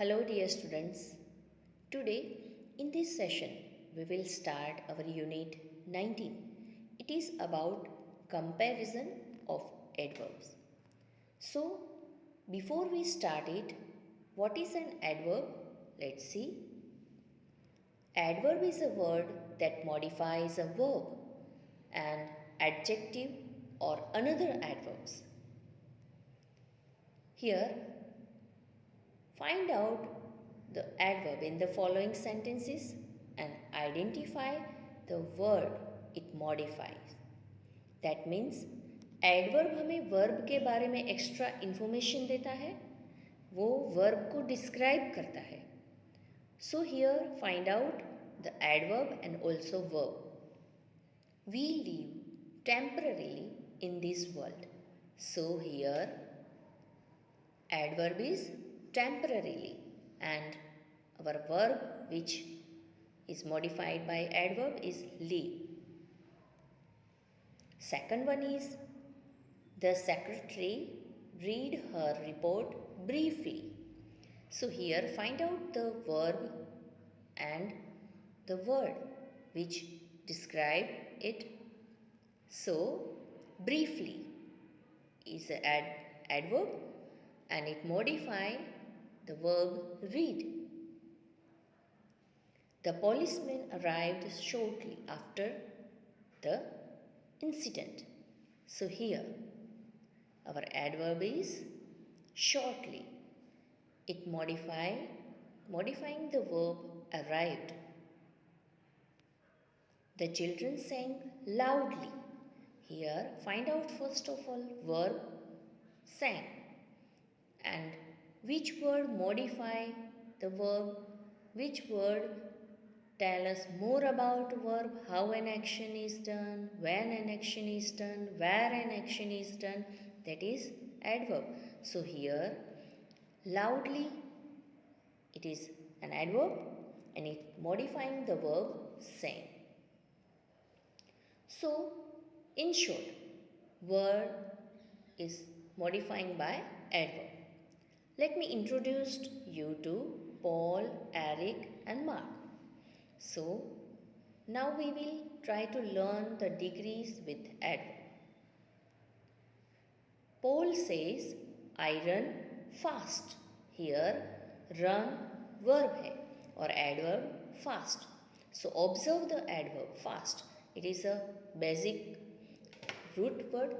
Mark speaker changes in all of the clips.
Speaker 1: Hello, dear students. Today, in this session, we will start our unit 19. It is about comparison of adverbs. So, before we start it, what is an adverb? Let's see. Adverb is a word that modifies a verb, an adjective, or another adverbs. Here, find out the adverb in the following sentences and identify the word it modifies. That means adverb हमें verb के बारे में extra information देता है, वो verb को describe करता है. So here find out the adverb and also verb. We live temporarily in this world. So here adverb is temporarily and our verb which is modified by adverb is live. Second one is the secretary read her report briefly. So here find out the verb and the word which describe it. So briefly is an adverb and it modify the verb read. The policeman arrived shortly after the incident. So here our adverb is shortly. It modifying the verb arrived. The children sang loudly. Here find out first of all verb sang and which word modify the verb, which word tell us more about verb, how an action is done, when an action is done, where an action is done, that is adverb. So here loudly it is an adverb and it modifying the verb sang. So in short, word is modifying by adverb. Let me introduce you to Paul, Eric and Mark. So now we will try to learn the degrees with adverb. Paul says I run fast. Here run verb hai or adverb fast. So observe the adverb fast. It is a basic root word.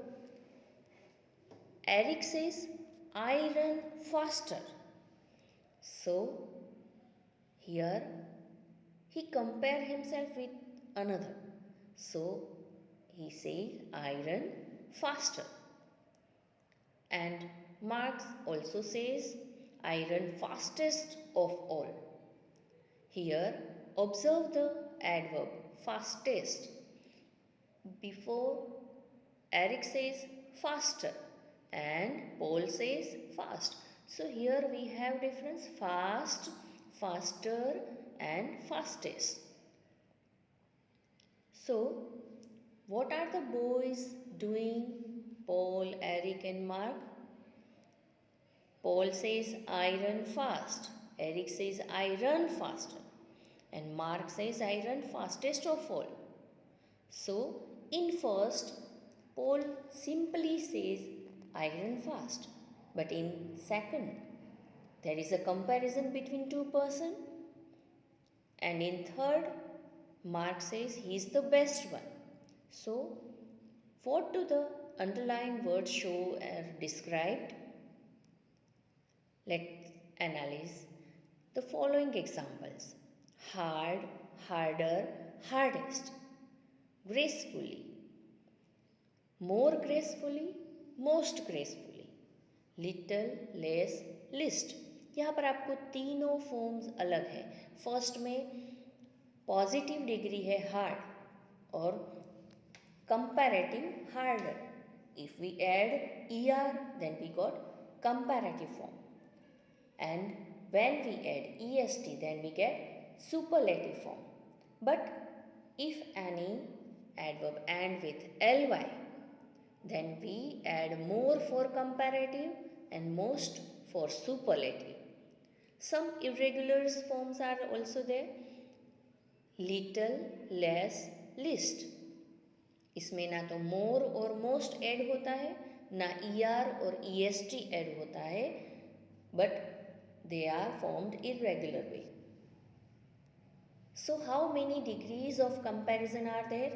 Speaker 1: Eric says I run faster. So here he compare himself with another. So he says I run faster. And Marx also says I run fastest of all. Here observe the adverb fastest. Before Eric says faster and Paul says fast. So here we have difference fast, faster and fastest. So what are the boys doing? Paul, Eric and Mark. Paul says I run fast. Eric says I run faster. And Mark says I run fastest of all. So in first, Paul simply says I run fast. But in second, there is a comparison between two persons. And in third, Mark says he is the best one. So what do the underlined words show or described? Let's analyze the following examples. Hard, harder, hardest. Gracefully, more gracefully, most gracefully, little, less, least. यहाँ पर आपको तीनों forms अलग है. First में positive degree है hard और comparative harder. If we add er then we got comparative form, and when we add est then we get superlative form. But if any adverb end with ly, then we add more for comparative and most for superlative. Some irregular forms are also there. Little, less, least. इसमें ना तो मोर और most add होता है, ना ER और EST add होता है, but they are formed irregular way. So how many degrees of comparison are there?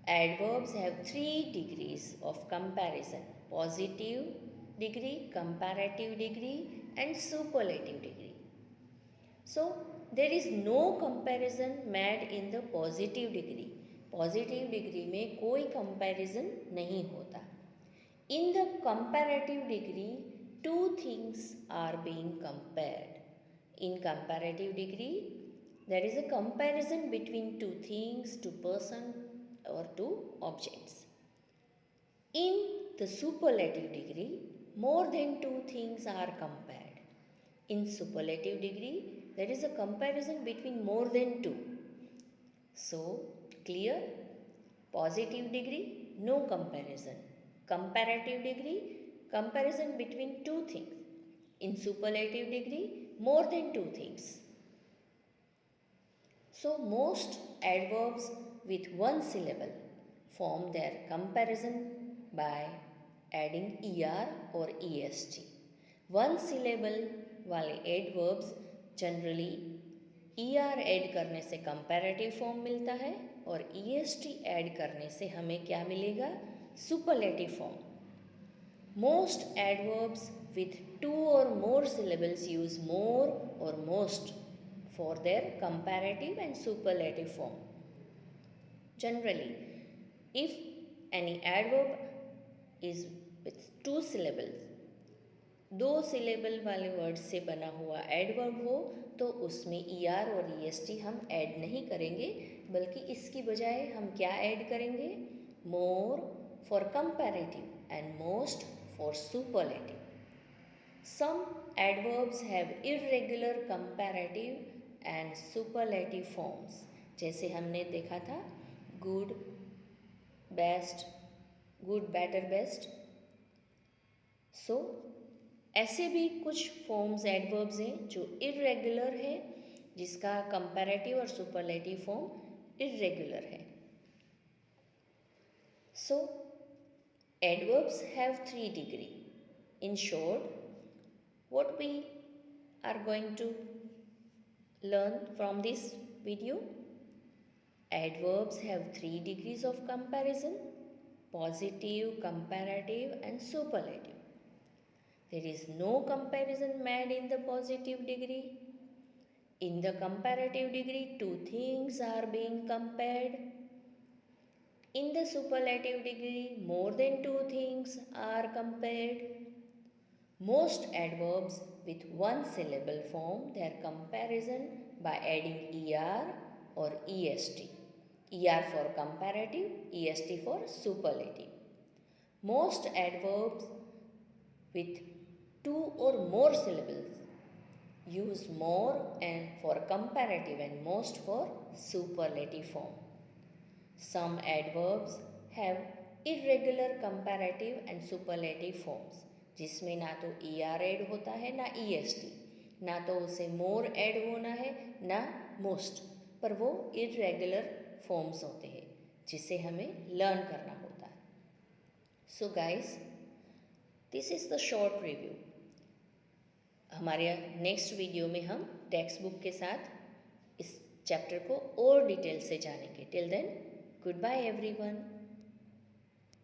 Speaker 1: Adverbs have 3 degrees of comparison: positive degree, comparative degree and superlative degree. So there is no comparison made in the positive degree. Positive degree में कोई comparison नहीं होता. In the comparative degree, two things are being compared. In comparative degree, there is a comparison between two things, two person or two objects. In the superlative degree, more than two things are compared. In superlative degree, there is a comparison between more than two. So, clear? Positive degree, no comparison. Comparative degree, comparison between two things. In superlative degree, more than two things. So, most adverbs with one syllable form their comparison by adding ER or EST. One syllable वाले adverbs generally ER add करने से comparative form मिलता है और EST add करने से हमें क्या मिलेगा? Superlative form. Most adverbs with two or more syllables use more or most for their comparative and superlative form. Generally, if any adverb is with two syllables, दो syllable वाले वर्ड से बना हुआ एडवर्ब हो तो उसमें ER और EST हम ऐड नहीं करेंगे, बल्कि इसकी बजाय हम क्या ऐड करेंगे? More for comparative and most for superlative. Some adverbs have irregular comparative and superlative forms, जैसे हमने देखा था good, best, good, better, best. So ऐसे भी कुछ फॉर्म्स एडवर्ब्स हैं जो इर्रेगुलर है, जिसका कंपैरेटिव और सुपरलेटिव फॉर्म इर्रेगुलर है. So adverbs have 3 degree. In short, what we are going to learn from this video? Adverbs have 3 degrees of comparison: positive, comparative and superlative. There is no comparison made in the positive degree. In the comparative degree, two things are being compared. In the superlative degree, more than two things are compared. Most adverbs with one syllable form their comparison by adding ER or EST. ER for comparative, EST for superlative. Most adverbs with two or more syllables use more and for comparative and most for superlative form. Some adverbs have irregular comparative and superlative forms, जिसमें ना तो ER add होता है ना EST, ना तो उसे more add होना है ना most, पर वो irregular forms होते हैं जिसे हमें learn करना होता है. So guys, this is the short review. हमारे नेक्स्ट वीडियो में हम टेक्स्ट बुक के साथ इस चैप्टर को और डिटेल से जानेंगे. Till then, good bye everyone.